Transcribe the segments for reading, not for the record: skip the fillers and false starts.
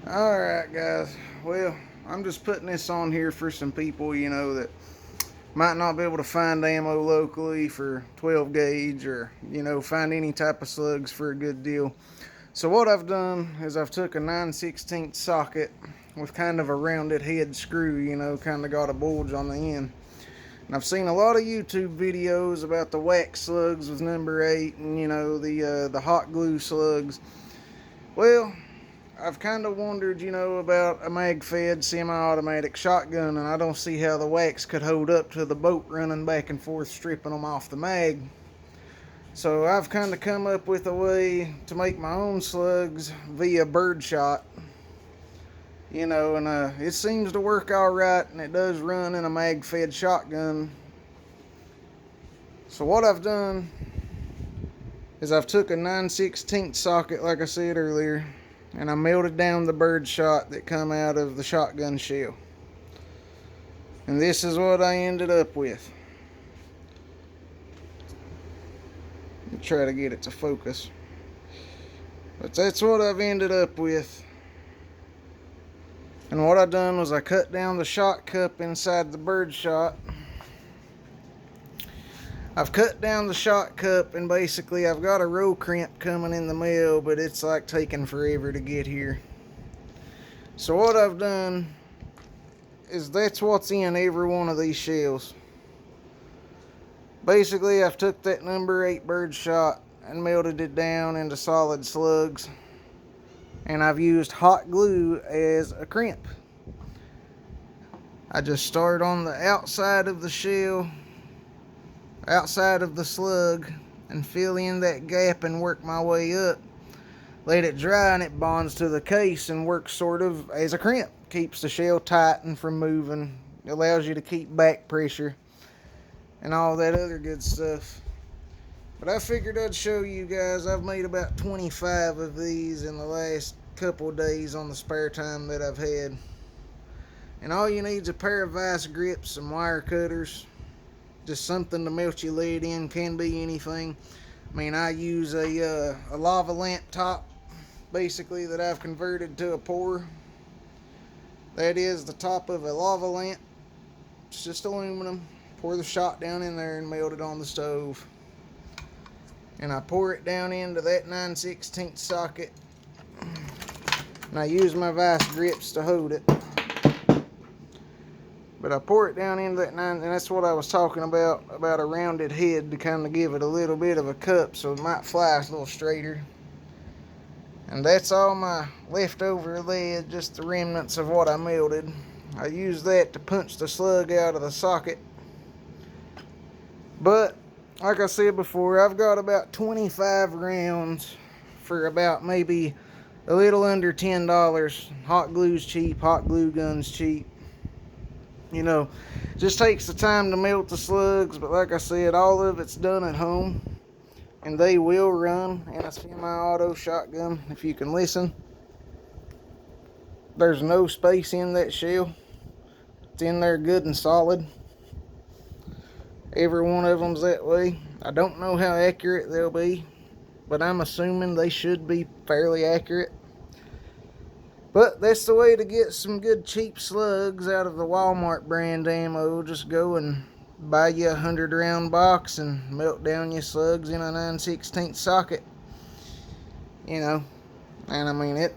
Alright guys, well, I'm just putting this on here for some people, that might not be able to find ammo locally for 12 gauge or, find any type of slugs for a good deal. So what I've done is I've took a 9/16 socket with kind of a rounded head screw, kind of got a bulge on the end. And I've seen a lot of YouTube videos about the wax slugs with number 8 and, the hot glue slugs. Well, I've kind of wondered, about a mag-fed semi-automatic shotgun, and I don't see how the wax could hold up to the boat running back and forth, stripping them off the mag. So I've kind of come up with a way to make my own slugs via birdshot. And it seems to work all right, and it does run in a mag-fed shotgun. So what I've done is I've took a 9/16 socket, like I said earlier, and I melted down the birdshot that come out of the shotgun shell. And this is what I ended up with. I'll try to get it to focus. But that's what I've ended up with. And what I done was I cut down the shot cup inside the birdshot. I've cut down the shot cup, and basically I've got a row crimp coming in the mail, but it's like taking forever to get here. So what I've done is that's what's in every one of these shells. Basically I've took that number 8 birdshot and melted it down into solid slugs, and I've used hot glue as a crimp. I just start on the outside of the shell, outside of the slug, and fill in that gap and work my way up. Let it dry and it bonds to the case and works sort of as a crimp. Keeps the shell tight and from moving. It allows you to keep back pressure and all that other good stuff. But I figured I'd show you guys. I've made about 25 of these in the last couple days on the spare time that I've had. And all you need is a pair of vice grips, some wire cutters, just something to melt your lead in. Can be anything. I mean, I use a lava lamp top, basically, that I've converted to a pour. That is the top of a lava lamp. It's just aluminum. Pour the shot down in there and melt it on the stove. And I pour it down into that 9/16 socket. And I use my vice grips to hold it. But I pour it down into that 9, and that's what I was talking about a rounded head to kind of give it a little bit of a cup so it might fly a little straighter. And that's all my leftover lead, just the remnants of what I melted. I use that to punch the slug out of the socket. But, like I said before, I've got about 25 rounds for about maybe a little under $10. Hot glue's cheap, hot glue gun's cheap. Just takes the time to melt the slugs, but like I said, all of it's done at home, and they will run in a semi-auto shotgun. If you can listen, there's no space in that shell. It's in there good and solid. Every one of them's that way. I don't know how accurate they'll be, but I'm assuming they should be fairly accurate. But that's the way to get some good cheap slugs out of the Walmart brand ammo. Just go and buy you a 100 round box and melt down your slugs in a 9/16 socket. And I mean, it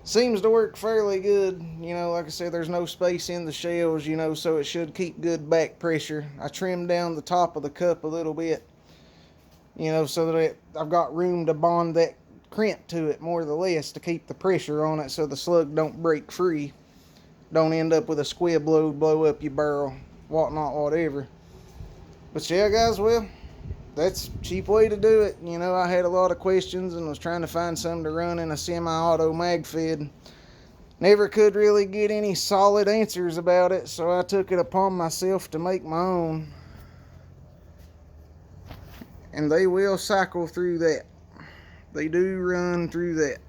seems to work fairly good. Like I said, there's no space in the shells, so it should keep good back pressure. I trimmed down the top of the cup a little bit, so that I've got room to bond that crimp to it more or less to keep the pressure on it so the slug don't break free. Don't end up with a squib load, blow up your barrel, whatnot, whatever. But yeah, guys, well, that's a cheap way to do it. I had a lot of questions and was trying to find something to run in a semi-auto mag-fed. Never could really get any solid answers about it, so I took it upon myself to make my own. And they will cycle through that. They do run through that.